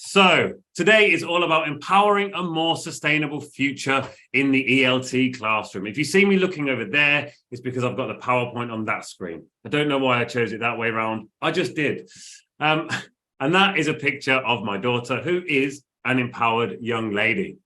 So today is all about empowering a more sustainable future in the ELT classroom. If you see me looking over there, it's because I've got the PowerPoint on that screen. I don't know why I chose it that way around. I just did. And that is a picture of my daughter, who is an empowered young lady.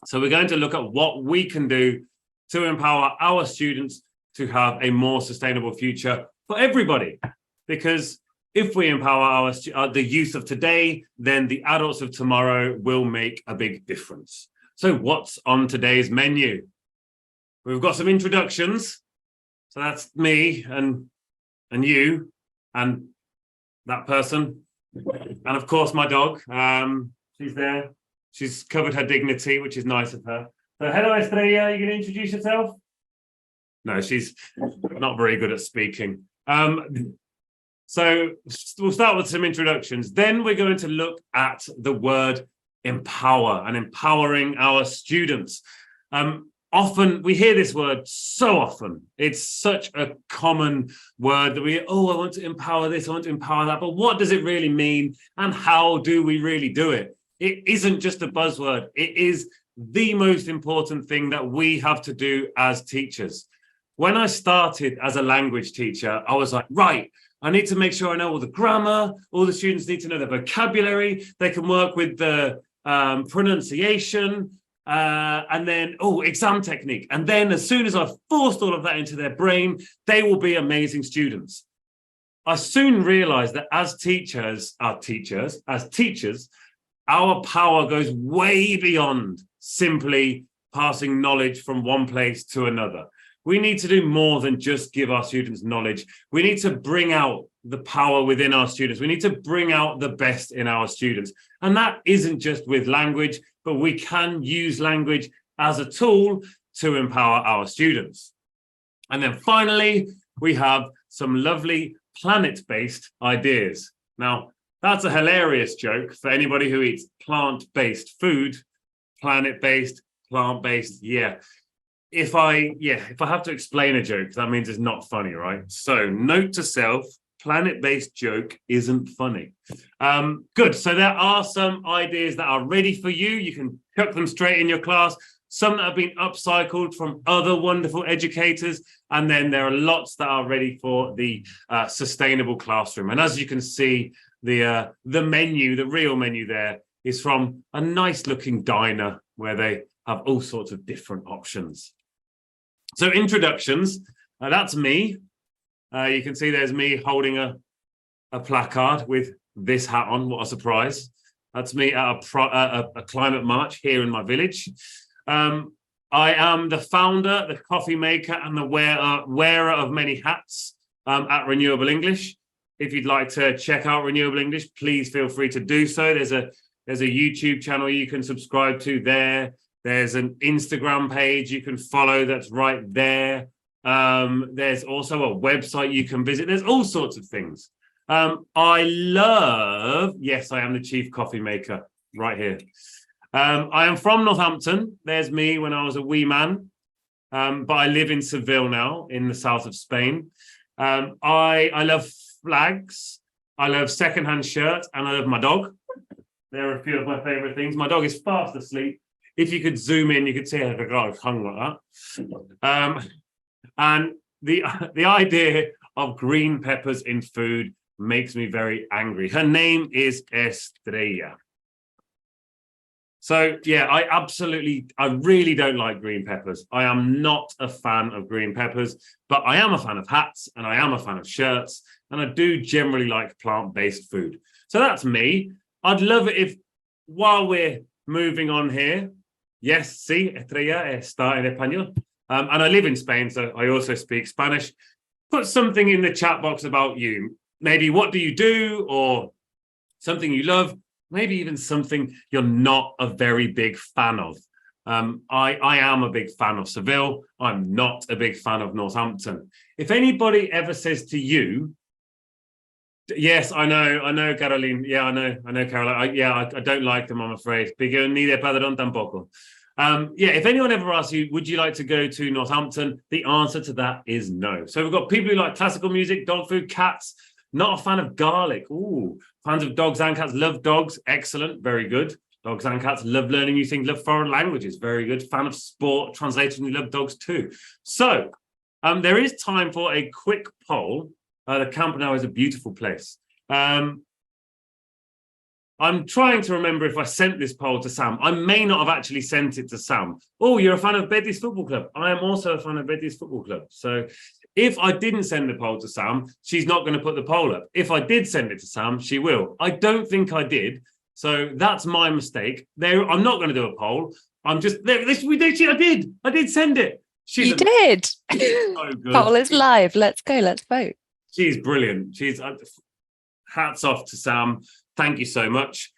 So we're going to look at what we can do to empower our students to have a more sustainable future for everybody. Because if we empower the youth of today, then the adults of tomorrow will make a big difference. So what's on today's menu? We've got some introductions. So that's me and you and that person. And of course, my dog. She's there. She's covered her dignity, which is nice of her. So hello, Estrella. You going to introduce yourself? No, she's not very good at speaking. So we'll start with some introductions. Then we're going to look at the word empower and empowering our students. Often we hear this word so often. It's such a common word that I want to empower this, I want to empower that. But what does it really mean? And how do we really do it? It isn't just a buzzword. It is the most important thing that we have to do as teachers. When I started as a language teacher, I was like, right, I need to make sure I know all the grammar, all the students need to know the vocabulary, they can work with the pronunciation, and then, exam technique. And then as soon as I've forced all of that into their brain, they will be amazing students. I soon realized that as teachers, our power goes way beyond simply passing knowledge from one place to another. We need to do more than just give our students knowledge. We need to bring out the power within our students. We need to bring out the best in our students. And that isn't just with language, but we can use language as a tool to empower our students. And then finally, we have some lovely planet-based ideas. Now, that's a hilarious joke for anybody who eats plant-based food. Planet-based, plant-based, yeah. If I have to explain a joke, that means it's not funny, right? So note to self, planet-based joke isn't funny. Good. So there are some ideas that are ready for you. You can chuck them straight in your class. Some that have been upcycled from other wonderful educators. And then there are lots that are ready for the sustainable classroom. And as you can see, the menu, the real menu there is from a nice looking diner where they have all sorts of different options. So introductions, that's me. You can see there's me holding a placard with this hat on. What a surprise. That's me at a climate march here in my village. I am the founder, the coffee maker, and the wearer of many hats at Renewable English. If you'd like to check out Renewable English, please feel free to do so. There's a YouTube channel you can subscribe to there. There's an Instagram page you can follow that's right there. There's also a website you can visit. There's all sorts of things. Yes, I am the chief coffee maker right here. I am from Northampton. There's me when I was a wee man. But I live in Seville now, in the south of Spain. I love flags. I love secondhand shirts, and I love my dog. There are a few of my favorite things. My dog is fast asleep. If you could zoom in, you could see her hung like that. And the idea of green peppers in food makes me very angry. Her name is Estrella. So yeah, I really don't like green peppers. I am not a fan of green peppers, but I am a fan of hats and I am a fan of shirts. And I do generally like plant-based food. So that's me. I'd love it if, while we're moving on here, yes, sí, Estrella está en español. And I live in Spain, so I also speak Spanish. Put something in the chat box about you. Maybe what do you do, or something you love, maybe even something you're not a very big fan of. I am a big fan of Seville. I'm not a big fan of Northampton. If anybody ever says to you, yes, I know, Caroline. Yeah, I know, Caroline. I don't like them, I'm afraid. Pero ni de padrón tampoco. If anyone ever asks you, would you like to go to Northampton? The answer to that is no. So we've got people who like classical music, dog food, cats. Not a fan of garlic. Ooh, Fans of dogs and cats, love dogs, excellent, very good. Dogs and cats, love learning new things, love foreign languages, very good. Fan of sport, translators, you love dogs too. So there is time for a quick poll. The camp now is a beautiful place. I'm trying to remember if I sent this poll to Sam. I may not have actually sent it to Sam. Oh, you're a fan of Bedley's Football Club. I am also a fan of Bedley's Football Club. So if I didn't send the poll to Sam, she's not going to put the poll up. If I did send it to Sam, she will. I don't think I did. So that's my mistake. I'm not going to do a poll. I'm just I did send it. You did. So good. Poll is live. Let's go. Let's vote. She's brilliant. Hats off to Sam. Thank you so much.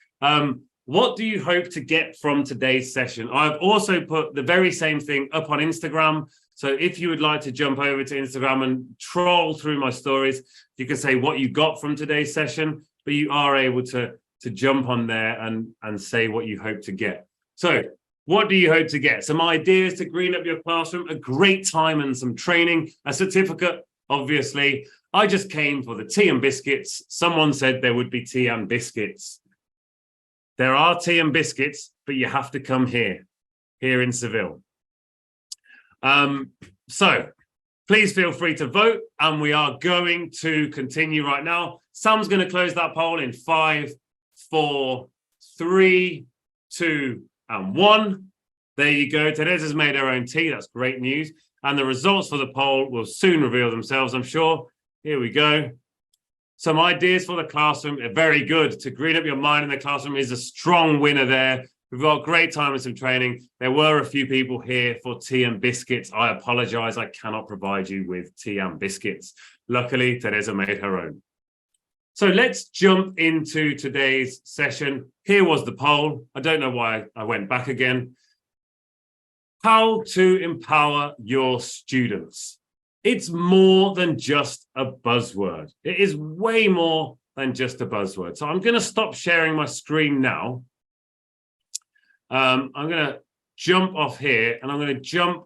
What do you hope to get from today's session? I've also put the very same thing up on Instagram. So if you would like to jump over to Instagram and troll through my stories, you can say what you got from today's session, but you are able to jump on there and say what you hope to get. So what do you hope to get? Some ideas to green up your classroom, a great time and some training, a certificate, obviously. I just came for the tea and biscuits. Someone said there would be tea and biscuits. There are tea and biscuits, but you have to come here in Seville. So please feel free to vote, and we are going to continue right now. Sam's going to close that poll in 5, 4, 3, 2, and 1. There you go. Teresa's made her own tea. That's great news. And the results for the poll will soon reveal themselves, I'm sure. Here we go. Some ideas for the classroom are very good. To green up your mind in the classroom is a strong winner there. We've got great time and some training. There were a few people here for tea and biscuits. I apologize. I cannot provide you with tea and biscuits. Luckily, Teresa made her own. So let's jump into today's session. Here was the poll. I don't know why I went back again. How to empower your students. It's more than just a buzzword. It is way more than just a buzzword. So I'm going to stop sharing my screen now. I'm going to jump off here and I'm going to jump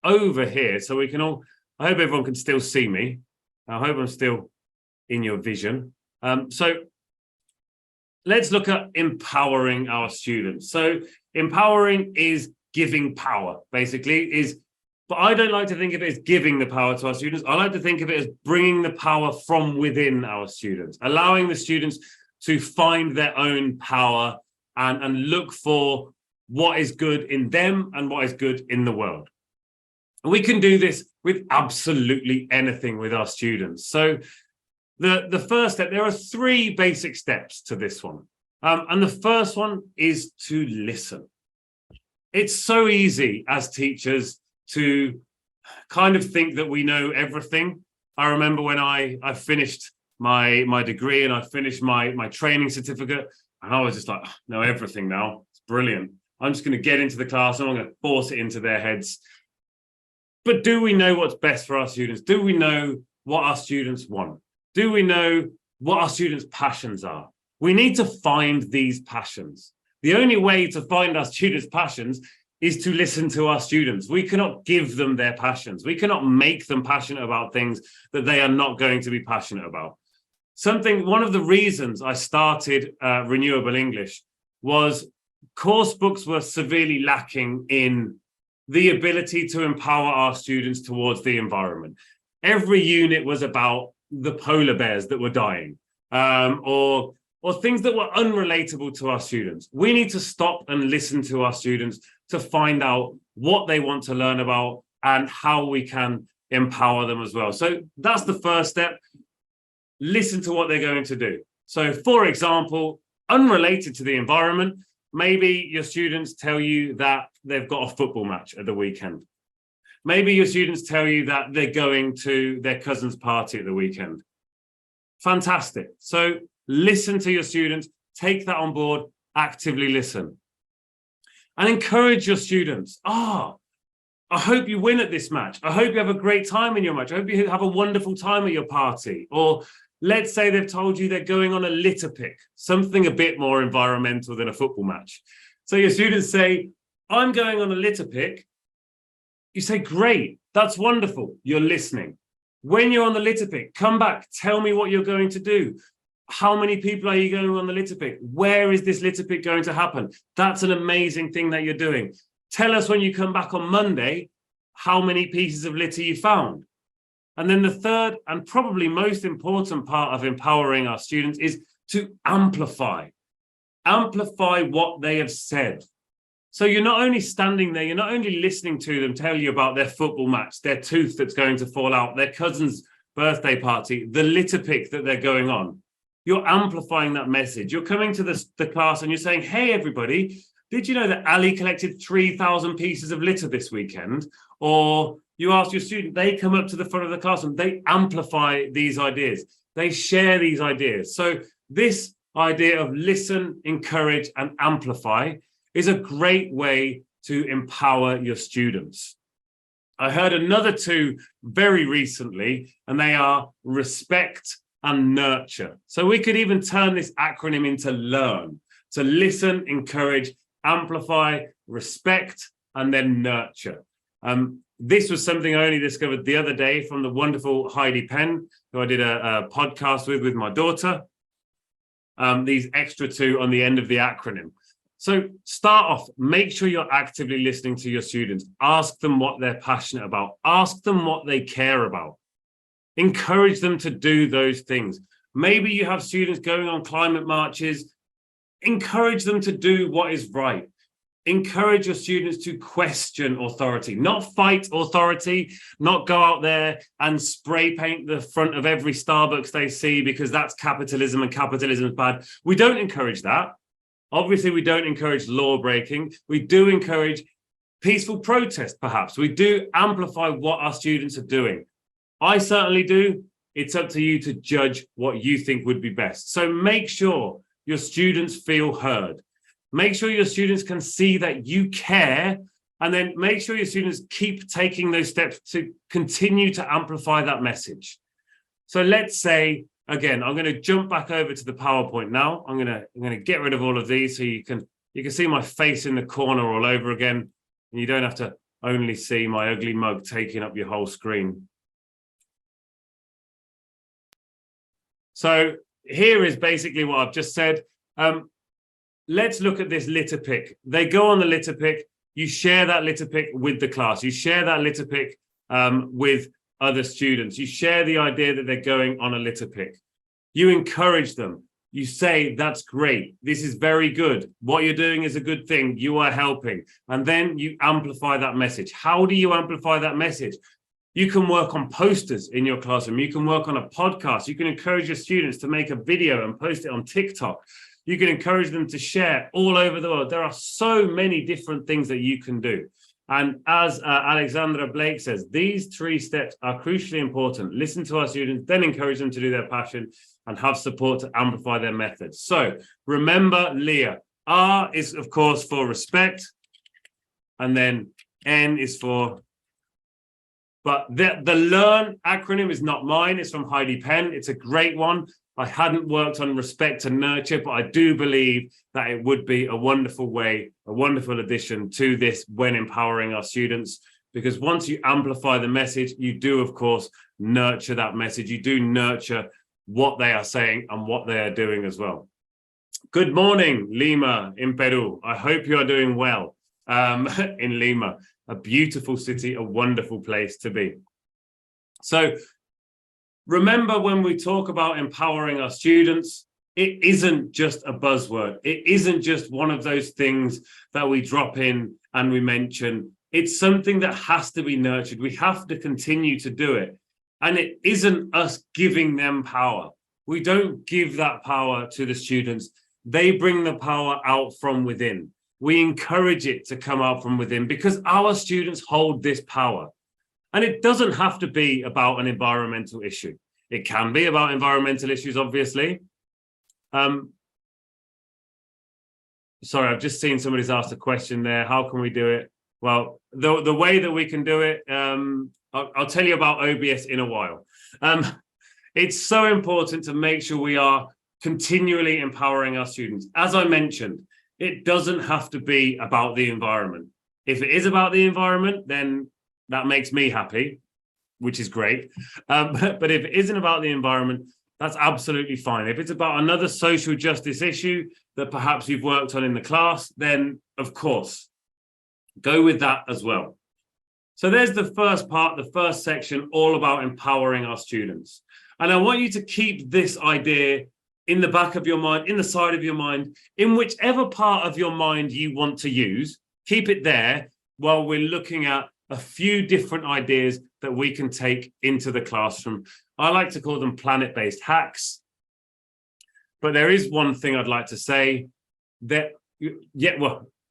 over here so we can all, I hope everyone can still see me. I hope I'm still in your vision. So let's look at empowering our students. So empowering is giving power, basically, but I don't like to think of it as giving the power to our students. I like to think of it as bringing the power from within our students, allowing the students to find their own power and look for what is good in them and what is good in the world. And we can do this with absolutely anything with our students. So the first step, there are 3 basic steps to this one. And the first one is to listen. It's so easy as teachers to kind of think that we know everything. I remember when I finished my degree and I finished my training certificate, and I was just like, I know everything now. It's brilliant. I'm just going to get into the class and I'm going to force it into their heads. But do we know what's best for our students? Do we know what our students want? Do we know what our students' passions are? We need to find these passions. The only way to find our students' passions is to listen to our students. We cannot give them their passions. We cannot make them passionate about things that they are not going to be passionate about. One of the reasons I started Renewable English was course books were severely lacking in the ability to empower our students towards the environment. Every unit was about the polar bears that were dying, or things that were unrelatable to our students. We need to stop and listen to our students to find out what they want to learn about and how we can empower them as well. So that's the first step. Listen to what they're going to do. So, for example, unrelated to the environment, maybe your students tell you that they've got a football match at the weekend. Maybe your students tell you that they're going to their cousin's party at the weekend. Fantastic. So listen to your students, take that on board, actively listen. And encourage your students. I hope you win at this match. I hope you have a great time in your match. I hope you have a wonderful time at your party. Or let's say they've told you they're going on a litter pick, something a bit more environmental than a football match. So your students say, I'm going on a litter pick. You say, great, that's wonderful. You're listening. When you're on the litter pick, come back, tell me what you're going to do. How many people are you going on the litter pick? Where is this litter pick going to happen? That's an amazing thing that you're doing. Tell us when you come back on Monday how many pieces of litter you found. And then the third and probably most important part of empowering our students is to amplify what they have said. So you're not only standing there, you're not only listening to them tell you about their football match, their tooth that's going to fall out, their cousin's birthday party, the litter pick that they're going on. You're amplifying that message. You're coming to the class and you're saying, hey, everybody, did you know that Ali collected 3,000 pieces of litter this weekend? Or you ask your student, they come up to the front of the class and they amplify these ideas. They share these ideas. So this idea of listen, encourage, and amplify is a great way to empower your students. I heard another two very recently, and they are respect and nurture. So we could even turn this acronym into LEARN. So listen, encourage, amplify, respect, and then nurture. This was something I only discovered the other day from the wonderful Heidi Penn, who I did a podcast with my daughter. These extra two on the end of the acronym. So start off, make sure you're actively listening to your students. Ask them what they're passionate about. Ask them what they care about. Encourage them to do those things. Maybe you have students going on climate marches. Encourage them to do what is right. Encourage your students to question authority, not fight authority, not go out there and spray paint the front of every Starbucks they see because that's capitalism and capitalism is bad. We don't encourage that. Obviously, we don't encourage law breaking. We do encourage peaceful protest, perhaps. We do amplify what our students are doing. I certainly do. It's up to you to judge what you think would be best. So make sure your students feel heard. Make sure your students can see that you care, and then make sure your students keep taking those steps to continue to amplify that message. So let's say, again, I'm going to jump back over to the PowerPoint now. I'm going to get rid of all of these so you can see my face in the corner all over again, and you don't have to only see my ugly mug taking up your whole screen. So here is basically what I've just said. Let's look at this litter pick. They go on the litter pick. You share that litter pick with the class. You share that litter pick with other students. You share the idea that they're going on a litter pick. You encourage them. You say, that's great. This is very good. What you're doing is a good thing. You are helping. And then you amplify that message. How do you amplify that message? You can work on posters in your classroom. You can work on a podcast. You can encourage your students to make a video and post it on TikTok. You can encourage them to share all over the world. There are so many different things that you can do. And as Alexandra Blake says, these 3 steps are crucially important. Listen to our students, then encourage them to do their passion and have support to amplify their methods. So remember, Leah, R is, of course, for respect. And then N is for... But the LEARN acronym is not mine. It's from Heidi Penn. It's a great one. I hadn't worked on respect and nurture, but I do believe that it would be a wonderful way, a wonderful addition to this when empowering our students, because once you amplify the message, you do, of course, nurture that message. You do nurture what they are saying and what they are doing as well. Good morning, Lima in Peru. I hope you are doing well in Lima, a beautiful city, a wonderful place to be. So, remember, when we talk about empowering our students, it isn't just a buzzword. It isn't just one of those things that we drop in and we mention. It's something that has to be nurtured. We have to continue to do it. And it isn't us giving them power. We don't give that power to the students. They bring the power out from within. We encourage it to come out from within because our students hold this power. And it doesn't have to be about an environmental issue. It can be about environmental issues, obviously. Sorry, I've just seen somebody's asked a question there. How can we do it? Well, the way that we can do it, I'll tell you about OBS in a while. It's so important to make sure we are continually empowering our students. As I mentioned, it doesn't have to be about the environment. If it is about the environment, then that makes me happy, which is great. But if it isn't about the environment, that's absolutely fine. If it's about another social justice issue that perhaps you've worked on in the class, then of course, go with that as well. So there's the first part, the first section, all about empowering our students. And I want you to keep this idea in the back of your mind, in the side of your mind, in whichever part of your mind you want to use, keep it there while we're looking at a few different ideas that we can take into the classroom. I like to call them planet-based hacks. But there is one thing I'd like to say that,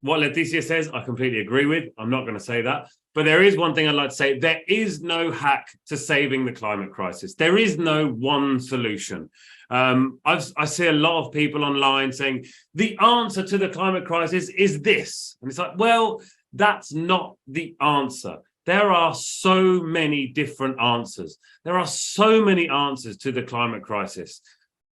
what Leticia says, I completely agree with. I'm not going to say that. But there is one thing I'd like to say. There is no hack to saving the climate crisis. There is no one solution. I see a lot of people online saying the answer to the climate crisis is this. And it's like, well, that's not the answer. There are so many different answers. There are so many answers to the climate crisis.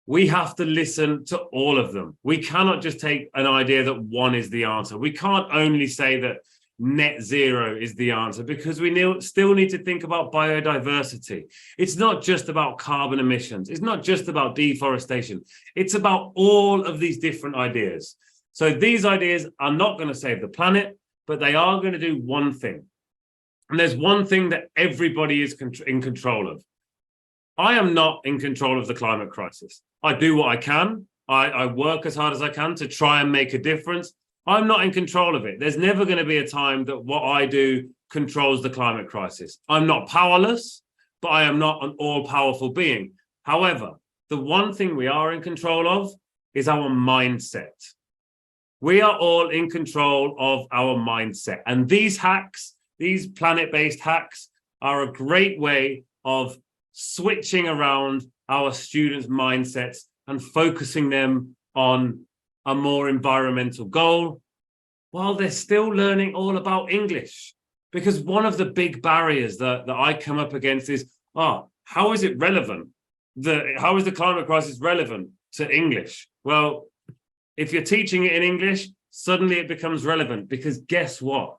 We have to listen to all of them. We cannot just take an idea that one is the answer. We can't only say that net zero is the answer, because we still need to think about biodiversity. It's not just about carbon emissions. It's not just about deforestation. It's about all of these different ideas. So these ideas are not going to save the planet, but they are going to do one thing. And there's one thing that everybody is in control of. I am not in control of the climate crisis. I do what I can. I work as hard as I can to try and make a difference. I'm not in control of it. There's never going to be a time that what I do controls the climate crisis. I'm not powerless, but I am not an all-powerful being. However, the one thing we are in control of is our mindset. We are all in control of our mindset. And these hacks, these planet-based hacks, are a great way of switching around our students' mindsets and focusing them on a more environmental goal while they're still learning all about English. Because one of the big barriers that I come up against is, how is it relevant? How is the climate crisis relevant to English? Well, if you're teaching it in English, suddenly it becomes relevant, because guess what?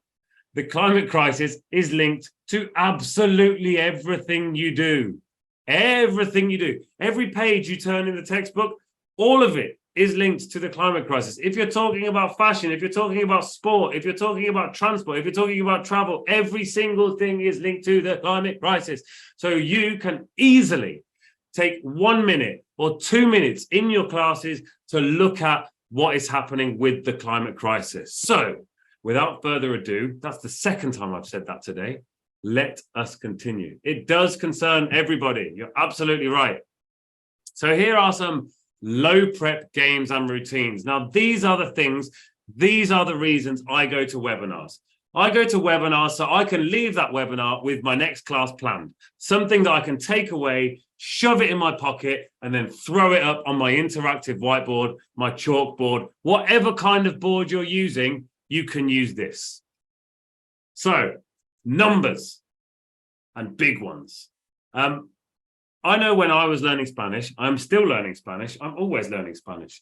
The climate crisis is linked to absolutely everything you do. Everything you do. Every page you turn in the textbook, all of it is linked to the climate crisis. If you're talking about fashion, if you're talking about sport, if you're talking about transport, if you're talking about travel, every single thing is linked to the climate crisis. So you can easily take 1 minute or 2 minutes in your classes to look at what is happening with the climate crisis. So without further ado, that's the second time I've said that today. Let us continue. It does concern everybody. You're absolutely right. So here are some low prep games and routines. Now, these are the things, these are the reasons I go to webinars. I go to webinars so I can leave that webinar with my next class planned, something that I can take away, shove it in my pocket, and then throw it up on my interactive whiteboard, my chalkboard, whatever kind of board you're using, you can use this. So, numbers and big ones. I know when I was learning Spanish, I'm still learning Spanish. I'm always learning Spanish.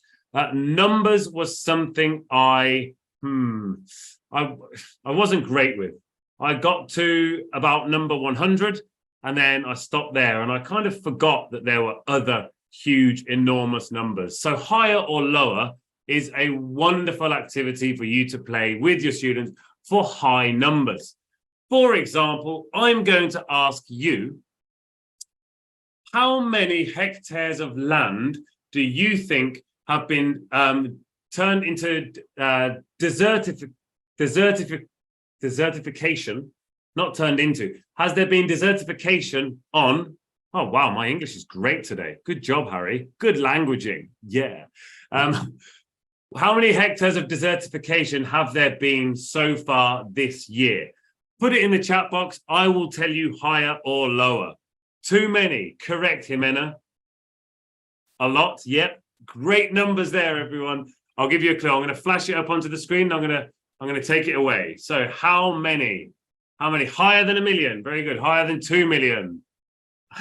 Numbers was something I wasn't great with. I got to about number 100 and then I stopped there, and I kind of forgot that there were other huge, enormous numbers. So higher or lower is a wonderful activity for you to play with your students for high numbers. For example, I'm going to ask you, how many hectares of land do you think have been turned into desertification, not turned into? Has there been desertification on? Oh, wow, my English is great today. Good job, Harry. Good languaging. Yeah. How many hectares of desertification have there been so far this year? Put it in the chat box. I will tell you higher or lower. Too many. Correct, Jimena. A lot. Yep. Great numbers there, everyone. I'll give you a clue. I'm going to flash it up onto the screen. I'm going to take it away. So how many? How many? Higher than 1 million. Very good. Higher than 2 million.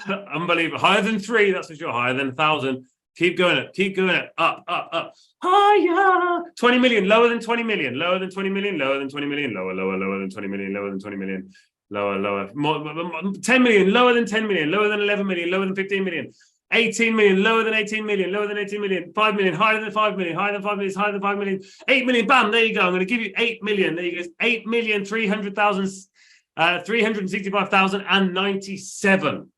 Unbelievable. Higher than 3. That's for sure. Higher than 1,000. Keep going up. Keep going up. Up, up, up. Higher. 20 million. Lower than 20 million. Lower than 20 million. Lower than 20 million. Lower, lower, lower than 20 million. Lower than 20 million. Lower, lower. 10 million. Lower than 10 million. Lower than 11 million. Lower than 15 million. 18 million, lower than 18 million, lower than 18 million, 5 million, higher than 5 million, higher than 5 million, higher than 5 million, 8 million, bam, there you go. I'm going to give you 8 million. There you go. 8,365,097.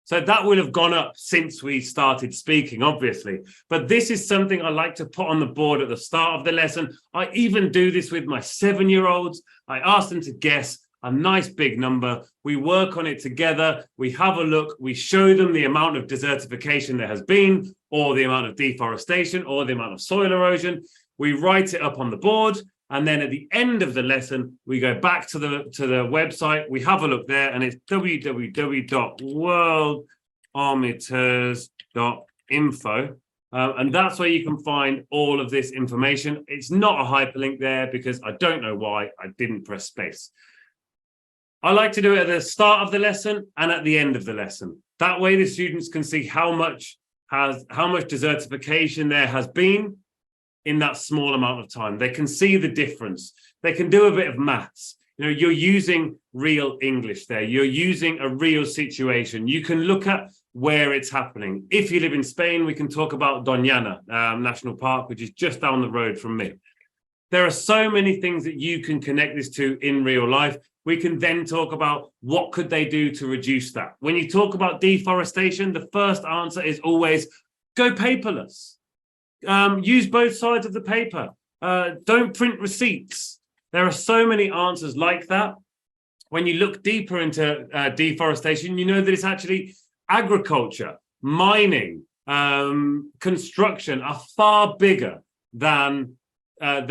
So that will have gone up since we started speaking, obviously. But this is something I like to put on the board at the start of the lesson. I even do this with my 7-year-olds. I ask them to guess a nice big number. We work on it together. We have a look. We show them the amount of desertification there has been, or the amount of deforestation, or the amount of soil erosion. We write it up on the board. And then at the end of the lesson, we go back to the website. We have a look there, and it's www.worldarmiters.info. And that's where you can find all of this information. It's not a hyperlink there because I don't know why I didn't press space. I like to do it at the start of the lesson and at the end of the lesson. That way the students can see how much desertification there has been in that small amount of time. They can see the difference. They can do a bit of maths. You know, you're using real English there. You're using a real situation. You can look at where it's happening. If you live in Spain, we can talk about Doñana National Park, which is just down the road from me. There are so many things that you can connect this to in real life. We can then talk about what could they do to reduce that. When you talk about deforestation, the first answer is always go paperless. Use both sides of the paper. Don't print receipts. There are so many answers like that. When you look deeper into deforestation, you know that it's actually agriculture, mining, construction are far bigger than far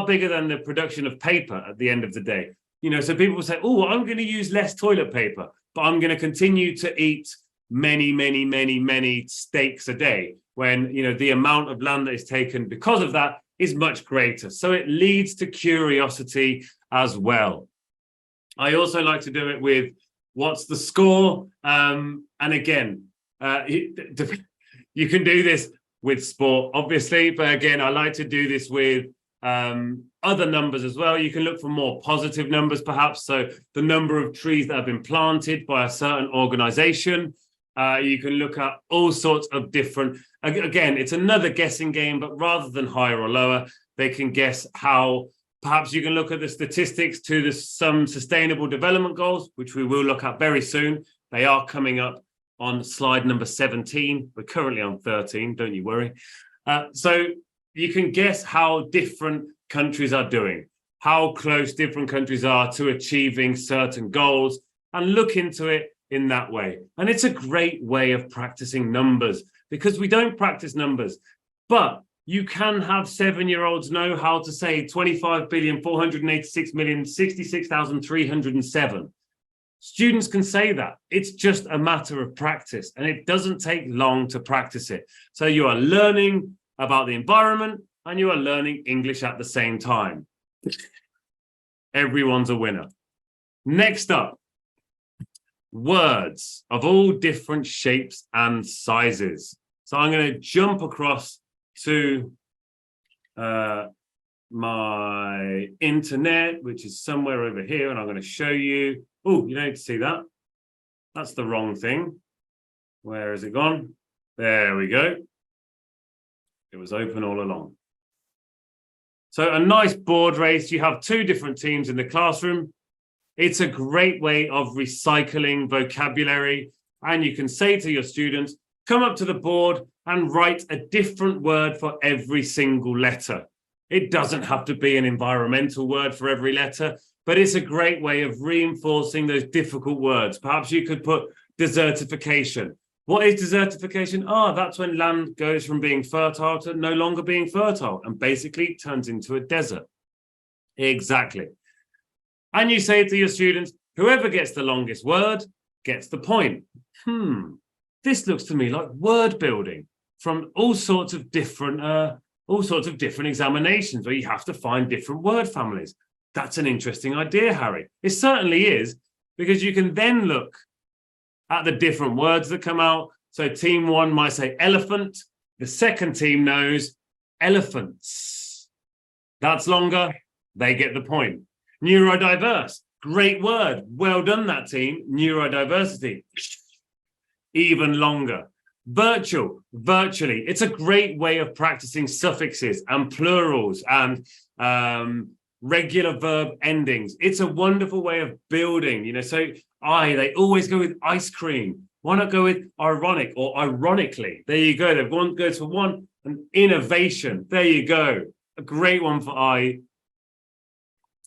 bigger than the production of paper at the end of the day. You know, so people will say, oh, I'm going to use less toilet paper, but I'm going to continue to eat many steaks a day, when, you know, the amount of land that is taken because of that is much greater. So it leads to curiosity as well. I also like to do it with what's the score? And again, you can do this with sport, obviously, but again, I like to do this with other numbers as well. You can look for more positive numbers, perhaps. So the number of trees that have been planted by a certain organization. You can look at all sorts of different, again, it's another guessing game, but rather than higher or lower, they can guess how. Perhaps you can look at the statistics to some sustainable development goals, which we will look at very soon. They are coming up on slide number 17. We're currently on 13, don't you worry. So you can guess how different countries are doing, how close different countries are to achieving certain goals, and look into it in that way. And it's a great way of practicing numbers, because we don't practice numbers, but you can have 7-year-olds know how to say 25,486,066,307. Students can say that. It's just a matter of practice, and it doesn't take long to practice it. So you are learning about the environment and you are learning English at the same time. Everyone's a winner. Next up, words of all different shapes and sizes. So I'm going to jump across to my internet, which is somewhere over here, and I'm going to show you. Oh, you don't need to see that. That's the wrong thing. Where has it gone? There we go. It was open all along. So a nice board race. You have 2 different teams in the classroom. It's a great way of recycling vocabulary. And you can say to your students, come up to the board and write a different word for every single letter. It doesn't have to be an environmental word for every letter, but it's a great way of reinforcing those difficult words. Perhaps you could put desertification. What is desertification? That's when land goes from being fertile to no longer being fertile and basically turns into a desert. Exactly. And you say to your students, whoever gets the longest word gets the point. This looks to me like word building from all sorts of different examinations where you have to find different word families. That's an interesting idea, Harry. It certainly is, because you can then look at the different words that come out. So team 1 might say elephant. The second team knows elephants. That's longer. They get the point. Neurodiverse. Great word. Well done, that team. Neurodiversity. even longer. Virtual, virtually. It's a great way of practicing suffixes and plurals and regular verb endings. It's a wonderful way of building, so they always go with ice cream. Why not go with ironic or ironically? There you go. They've goes for one. And innovation. There you go. A great one for I.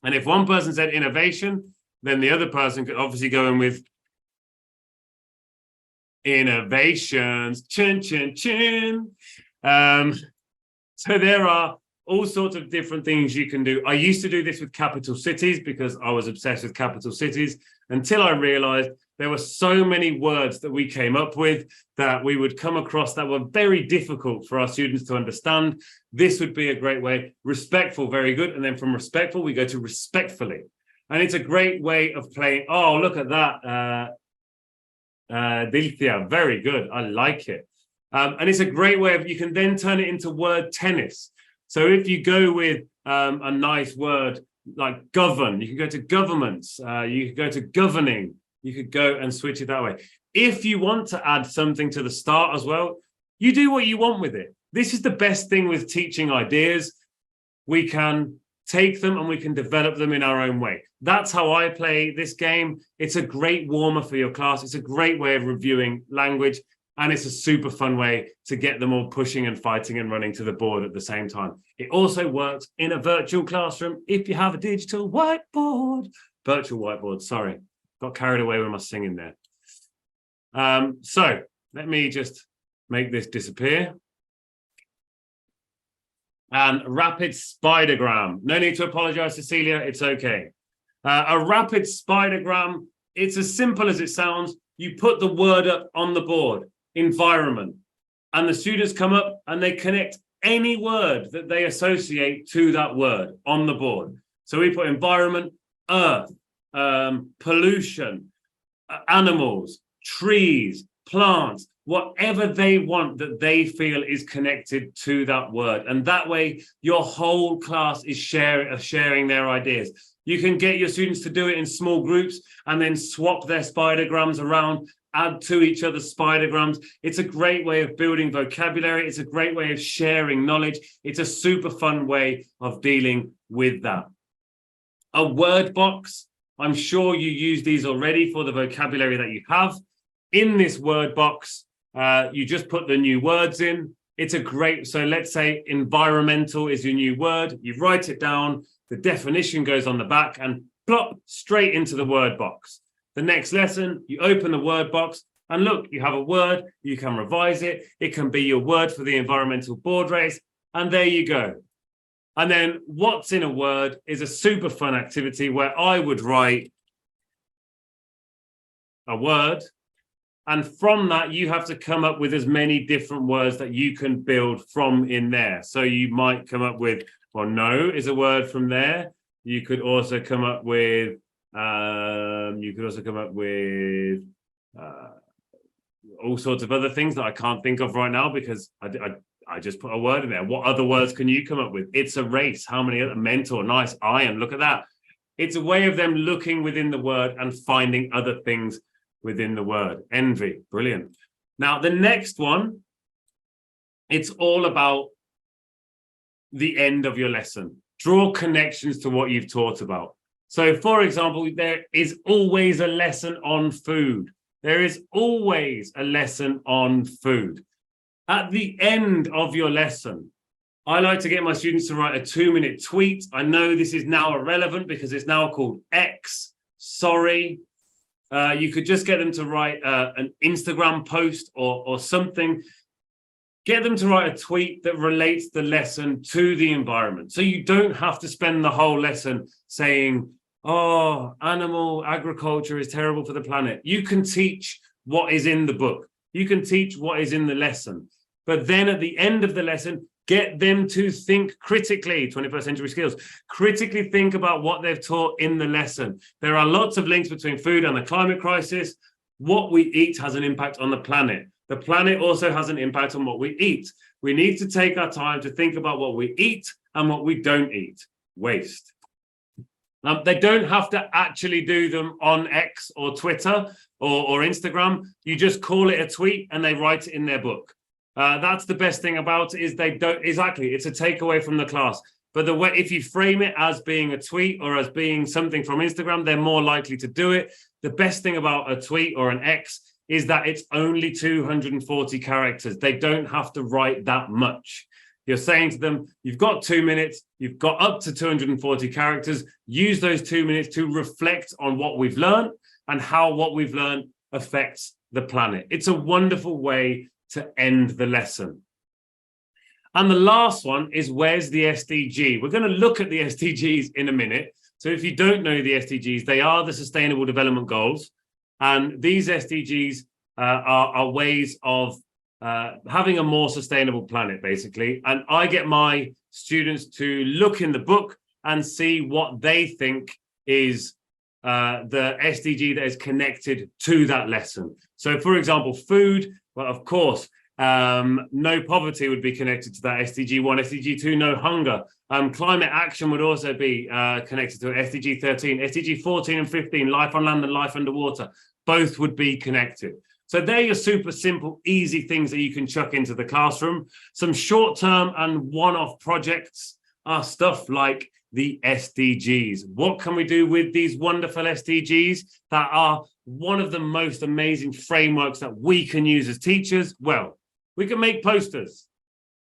And if one person said innovation, then the other person could obviously go in with innovations. Chin, chin, chin. So there are all sorts of different things you can do. I used to do this with capital cities because I was obsessed with capital cities until I realized there were so many words that we came up with that we would come across that were very difficult for our students to understand. This would be a great way. Respectful, very good. And then from respectful, we go to respectfully. And it's a great way of playing. Oh, look at that. Dilthia, very good. I like it. And it's a great way of, you can then turn it into word tennis. So if you go with a nice word like govern, you can go to governments, you could go to governing, you could go and switch it that way. If you want to add something to the start as well, you do what you want with it. This is the best thing with teaching ideas. We can take them and we can develop them in our own way. That's how I play this game. It's a great warmer for your class. It's a great way of reviewing language. And it's a super fun way to get them all pushing and fighting and running to the board at the same time. It also works in a virtual classroom if you have a digital whiteboard. Virtual whiteboard, sorry. Got carried away with my singing there. So let me just make this disappear. And rapid spidergram. No need to apologize, Cecilia. It's okay. A rapid spidergram, it's as simple as it sounds. You put the word up on the board. Environment, and the students come up and they connect any word that they associate to that word on the board. So we put environment, earth, pollution, animals, trees, plants, whatever they want that they feel is connected to that word. And that way your whole class is sharing their ideas. You can get your students to do it in small groups and then swap their spidergrams around, add to each other's spidergrams. It's a great way of building vocabulary. It's a great way of sharing knowledge. It's a super fun way of dealing with that. A word box. I'm sure you use these already for the vocabulary that you have. In this word box, you just put the new words in. It's a great, so let's say environmental is your new word. You write it down. The definition goes on the back and plop straight into the word box. The next lesson, you open the word box and look, you have a word, you can revise it. It can be your word for the environmental board race. And there you go. And then what's in a word is a super fun activity where I would write a word. And from that, you have to come up with as many different words that you can build from in there. So you might come up with, well, no is a word from there. You could also come up with all sorts of other things that I can't think of right now because I just put a word in there. What other words can you come up with? It's a race. How many other mentor? Nice. Iron. Look at that. It's a way of them looking within the word and finding other things within the word. Envy. Brilliant. Now, the next one, it's all about the end of your lesson. Draw connections to what you've taught about. So, for example, there is always a lesson on food. There is always a lesson on food. At the end of your lesson, I like to get my students to write a 2-minute tweet. I know this is now irrelevant because it's now called X. Sorry. You could just get them to write an Instagram post or something. Get them to write a tweet that relates the lesson to the environment. So you don't have to spend the whole lesson saying, oh, animal agriculture is terrible for the planet. You can teach what is in the book. You can teach what is in the lesson. But then at the end of the lesson, get them to think critically, 21st century skills, critically think about what they've taught in the lesson. There are lots of links between food and the climate crisis. What we eat has an impact on the planet. The planet also has an impact on what we eat. We need to take our time to think about what we eat and what we don't eat. Waste. They don't have to actually do them on X or Twitter or Instagram. You just call it a tweet and they write it in their book. That's the best thing about it, is they don't, exactly, it's a takeaway from the class. But the way, if you frame it as being a tweet or as being something from Instagram, they're more likely to do it. The best thing about a tweet or an X is that it's only 240 characters. They don't have to write that much. You're saying to them, you've got 2 minutes, you've got up to 240 characters, use those 2 minutes to reflect on what we've learned and how what we've learned affects the planet. It's a wonderful way to end the lesson. And the last one is, where's the SDG? We're going to look at the SDGs in a minute. So if you don't know the SDGs, they are the Sustainable Development Goals. And these SDGs are ways of having a more sustainable planet, basically. And I get my students to look in the book and see what they think is the SDG that is connected to that lesson. So, for example, food, well, of course, no poverty would be connected to that SDG 1. SDG 2, no hunger. Climate action would also be connected to it. SDG 13, SDG 14 and 15, life on land and life underwater, both would be connected. So they're your super simple, easy things that you can chuck into the classroom. Some short-term and one-off projects are stuff like the SDGs. What can we do with these wonderful SDGs that are one of the most amazing frameworks that we can use as teachers? Well, we can make posters.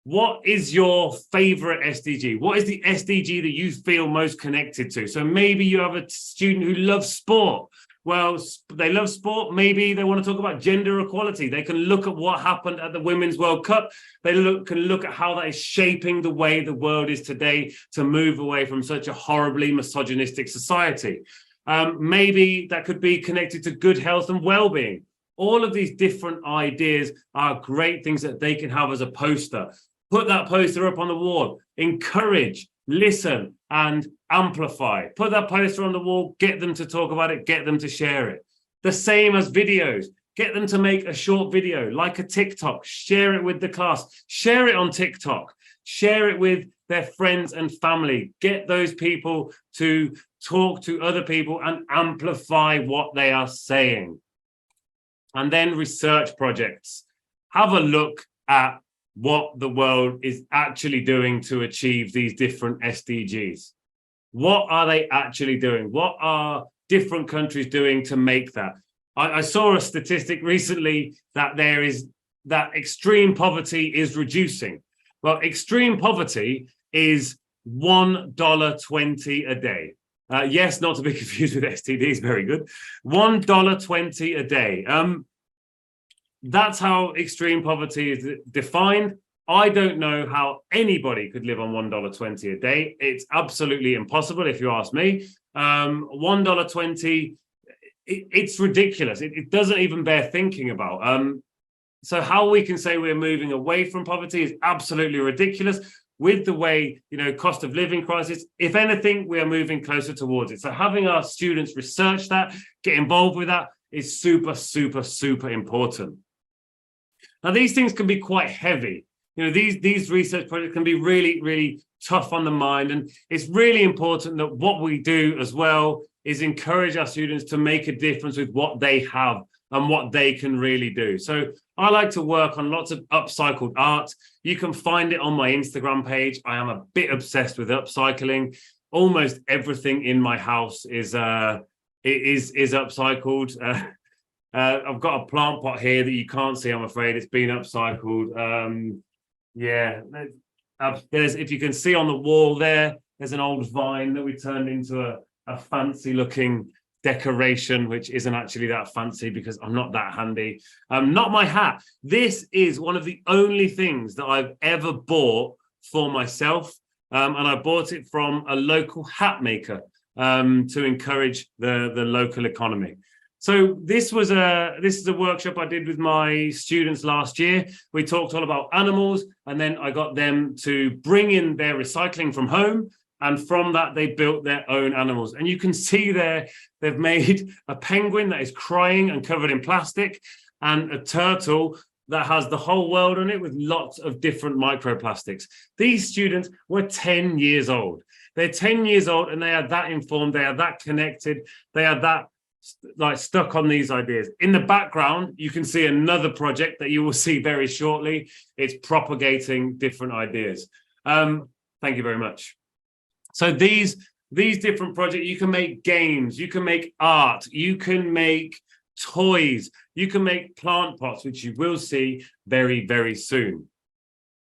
What is your favorite SDG? What is the SDG that you feel most connected to? So maybe you have a student who loves sport. Well, they love sport. Maybe they want to talk about gender equality. They can look at what happened at the Women's World Cup. They can look at how that is shaping the way the world is today to move away from such a horribly misogynistic society. Maybe that could be connected to good health and well-being. All of these different ideas are great things that they can have as a poster. Put that poster up on the wall. Encourage, listen, and amplify. Put that poster on the wall, get them to talk about it, get them to share it. The same as videos. Get them to make a short video, like a TikTok, share it with the class, share it on TikTok, share it with their friends and family. Get those people to talk to other people and amplify what they are saying. And then research projects. Have a look at what the world is actually doing to achieve these different SDGs. What are they actually doing? What are different countries doing to make that? I saw a statistic recently that that extreme poverty is reducing. Well, extreme poverty is $1.20 a day. Yes, not to be confused with STDs, very good. $1.20 a day. That's how extreme poverty is defined. I don't know how anybody could live on $1.20 a day. It's absolutely impossible, if you ask me. $1.20, it's ridiculous. It doesn't even bear thinking about. So how we can say we're moving away from poverty is absolutely ridiculous. With the way, cost of living crisis, if anything, we are moving closer towards it. So having our students research that, get involved with that, is super, super, super important. Now, these things can be quite heavy. These research projects can be really, really tough on the mind. And it's really important that what we do as well is encourage our students to make a difference with what they have and what they can really do. So I like to work on lots of upcycled art. You can find it on my Instagram page. I am a bit obsessed with upcycling. Almost everything in my house is upcycled. I've got a plant pot here that you can't see, I'm afraid. It's been upcycled. If you can see on the wall there's an old vine that we turned into a fancy looking decoration, which isn't actually that fancy because I'm not that handy. Not my hat. This is one of the only things that I've ever bought for myself. And I bought it from a local hat maker to encourage the local economy. So this is a workshop I did with my students last year. We talked all about animals, and then I got them to bring in their recycling from home. And from that, they built their own animals. And you can see there, they've made a penguin that is crying and covered in plastic, and a turtle that has the whole world on it with lots of different microplastics. These students were 10 years old. They're 10 years old and they are that informed, they are that connected, they are that like stuck on these ideas. In the background, you can see another project that you will see very shortly. It's propagating different ideas. Thank you very much. So these different projects, you can make games, you can make art, you can make toys, you can make plant pots, which you will see very, very soon.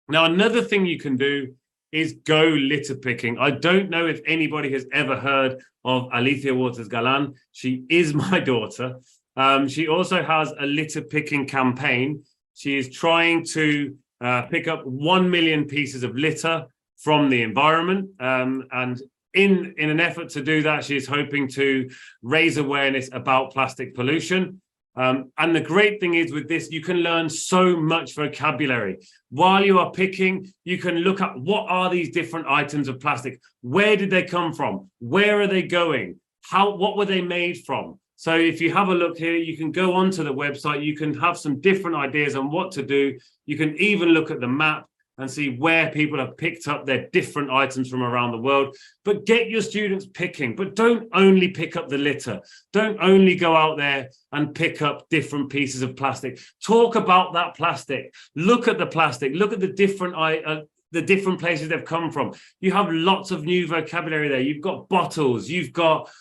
Now, another thing you can do is go litter picking. I don't know if anybody has ever heard of Alicia Waters Galan. She is my daughter. She also has a litter picking campaign. She is trying to pick up 1 million pieces of litter from the environment. And in an effort to do that, she is hoping to raise awareness about plastic pollution. And the great thing is with this, you can learn so much vocabulary. While you are picking, you can look at what are these different items of plastic? Where did they come from? Where are they going? What were they made from? So if you have a look here, you can go onto the website, you can have some different ideas on what to do. You can even look at the map and see where people have picked up their different items from around the world. But get your students picking, but don't only pick up the litter. Don't only go out there and pick up different pieces of plastic. Talk about that plastic. Look at the plastic. Look at the different places they've come from. You have lots of new vocabulary there. You've got bottles, you've got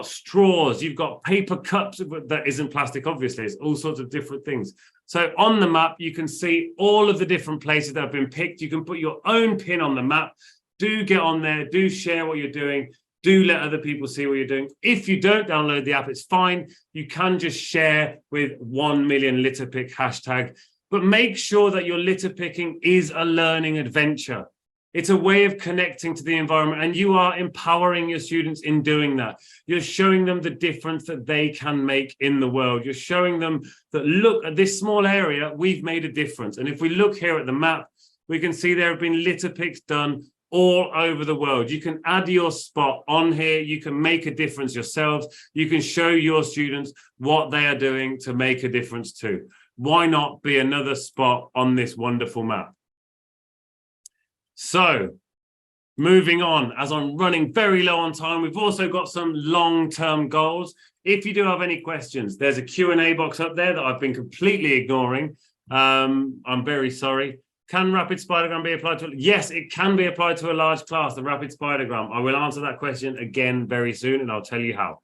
straws, you've got paper cups that isn't plastic, obviously. It's all sorts of different things. So on the map, you can see all of the different places that have been picked. You can put your own pin on the map. Do get on there. Do share what you're doing. Do let other people see what you're doing. If you don't download the app, it's fine. You can just share with 1 million litter pick hashtag. But make sure that your litter picking is a learning adventure. It's a way of connecting to the environment, and you are empowering your students in doing that. You're showing them the difference that they can make in the world. You're showing them that, look, at this small area, we've made a difference. And if we look here at the map, we can see there have been litter picks done all over the world. You can add your spot on here. You can make a difference yourselves. You can show your students what they are doing to make a difference too. Why not be another spot on this wonderful map? So, moving on, as I'm running very low on time, we've also got some long-term goals. If you do have any questions, there's a Q&A box up there that I've been completely ignoring. I'm very sorry. Can rapid spidergram be applied to? Yes, it can be applied to a large class, the rapid spidergram. I will answer that question again very soon, and I'll tell you how.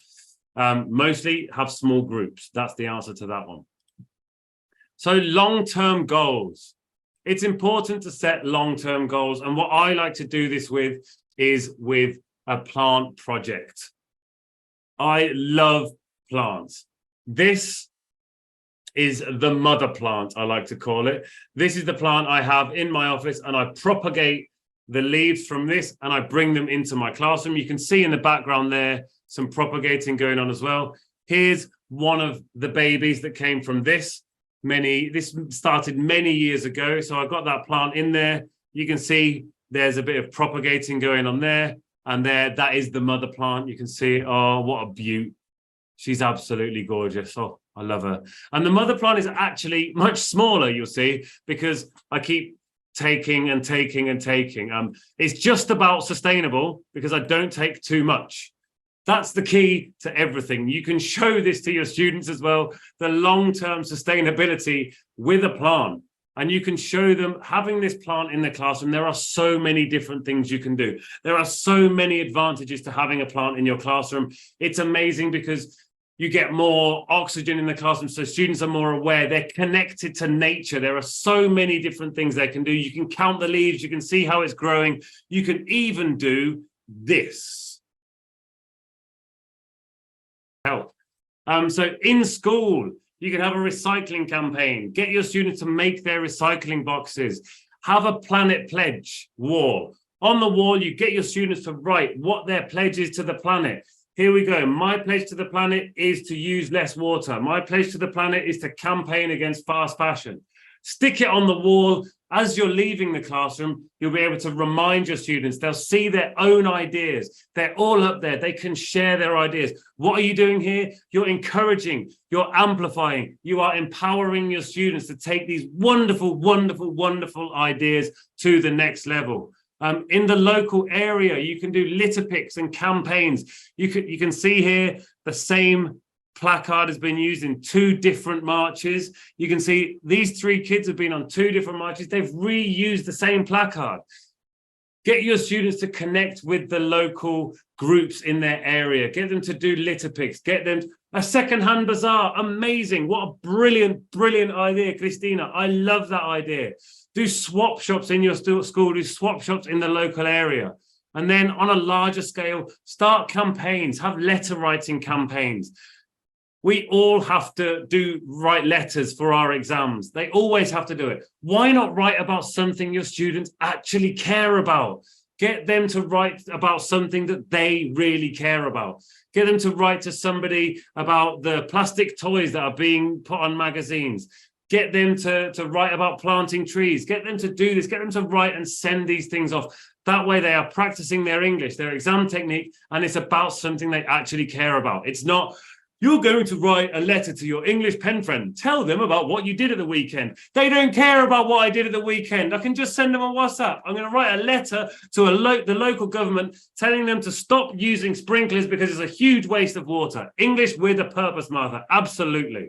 Mostly have small groups. That's the answer to that one. So long-term goals. It's important to set long-term goals. And what I like to do this with is with a plant project. I love plants. This is the mother plant, I like to call it. This is the plant I have in my office, and I propagate the leaves from this and I bring them into my classroom. You can see in the background there some propagating going on as well. Here's one of the babies that came from this. This started many years ago, so I got that plant in there. You can see there's a bit of propagating going on there, and there, that is the mother plant. You can see, oh, what a beaut. She's absolutely gorgeous. Oh, I love her. And the mother plant is actually much smaller, you'll see, because I keep taking and taking and taking. It's just about sustainable because I don't take too much. That's the key to everything. You can show this to your students as well, the long-term sustainability with a plant. And you can show them having this plant in the classroom. There are so many different things you can do. There are so many advantages to having a plant in your classroom. It's amazing because you get more oxygen in the classroom, so students are more aware. They're connected to nature. There are so many different things they can do. You can count the leaves. You can see how it's growing. You can even do this. Help. So in school, you can have a recycling campaign. Get your students to make their recycling boxes. Have a planet pledge wall. On the wall, you get your students to write what their pledge is to the planet. Here we go. My pledge to the planet is to use less water. My pledge to the planet is to campaign against fast fashion. Stick it on the wall. As you're leaving the classroom, you'll be able to remind your students. They'll see their own ideas. They're all up there. They can share their ideas. What are you doing here? You're encouraging, you're amplifying, you are empowering your students to take these wonderful, wonderful, wonderful ideas to the next level. In the local area, you can do litter picks and campaigns. You can see here the same placard has been used in 2 different marches. You can see these 3 kids have been on 2 different marches. They've reused the same placard. Get your students to connect with the local groups in their area. Get them to do litter picks. Get them a second-hand bazaar. Amazing. What a brilliant, brilliant idea, Christina. I love that idea. Do swap shops in your school. Do swap shops in the local area. And then on a larger scale, start campaigns. Have letter writing campaigns. We all have to write letters for our exams. They always have to do it. Why not write about something your students actually care about? Get them to write about something that they really care about. Get them to write to somebody about the plastic toys that are being put on magazines. Get them to write about planting trees. Get them to do this. Get them to write and send these things off. That way they are practicing their English, their exam technique, and it's about something they actually care about. It's not, you're going to write a letter to your English pen friend. Tell them about what you did at the weekend. They don't care about what I did at the weekend. I can just send them a WhatsApp. I'm going to write a letter to the local government telling them to stop using sprinklers because it's a huge waste of water. English with a purpose, Martha. Absolutely.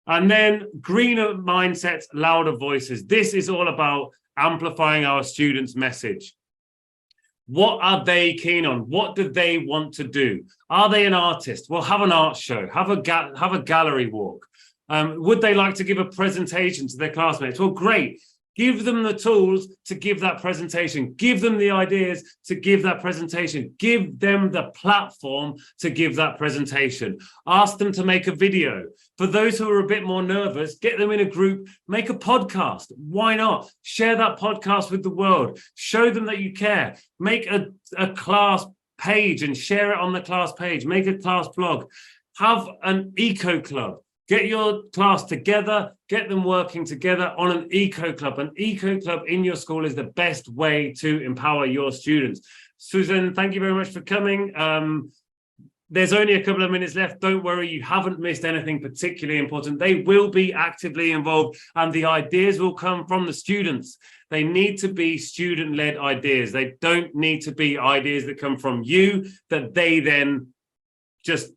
And then greener mindsets, louder voices. This is all about amplifying our students' message. What are they keen on? What do they want to do? Are they an artist? Well, have an art show, have a gallery walk. Would they like to give a presentation to their classmates? Well, great. Give them the tools to give that presentation. Give them the ideas to give that presentation. Give them the platform to give that presentation. Ask them to make a video. For those who are a bit more nervous, get them in a group, make a podcast. Why not? Share that podcast with the world. Show them that you care. Make a class page and share it on the class page. Make a class blog. Have an eco club. Get your class together, get them working together on an eco club. An eco club in your school is the best way to empower your students. Susan, thank you very much for coming. There's only a couple of minutes left. Don't worry, you haven't missed anything particularly important. They will be actively involved and the ideas will come from the students. They need to be student-led ideas. They don't need to be ideas that come from you that they then just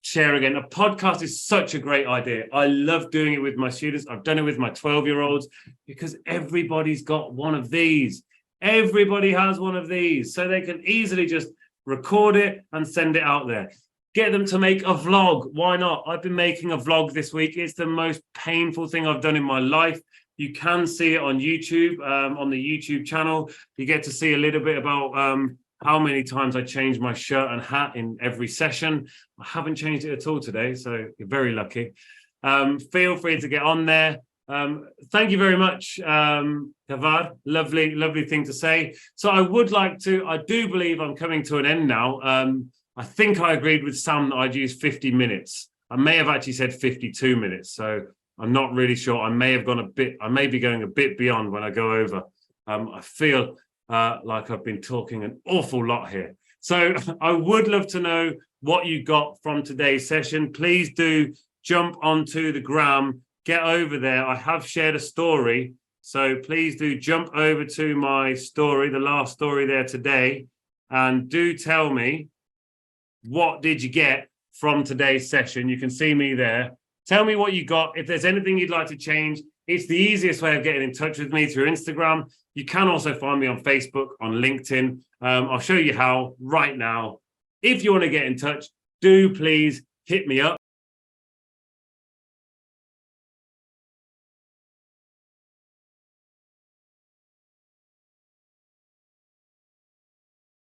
share again. A podcast is such a great idea. I love doing it with my students. I've done it with my 12-year-olds because everybody's got one of these. Everybody has one of these. So they can easily just record it and send it out there. Get them to make a vlog. Why not? I've been making a vlog this week. It's the most painful thing I've done in my life. You can see it on YouTube, on the YouTube channel. You get to see a little bit about how many times I change my shirt and hat in every session. I haven't changed it at all today, so you're very lucky. Feel free to get on there. Thank you very much, Kavar. Lovely thing to say. So I do believe I'm coming to an end now. I think I agreed with Sam that I'd use 50 minutes. I may have actually said 52 minutes, so I'm not really sure. I may be going a bit beyond when I go over. I feel like I've been talking an awful lot here. So I would love to know what you got from today's session. Please do jump onto the gram, get over there. I have shared a story. So please do jump over to my story, the last story there today, and do tell me, what did you get from today's session? You can see me there. Tell me what you got. If there's anything you'd like to change, it's the easiest way of getting in touch with me through Instagram. You can also find me on Facebook, on LinkedIn. I'll show you how right now. If you want to get in touch, do please hit me up.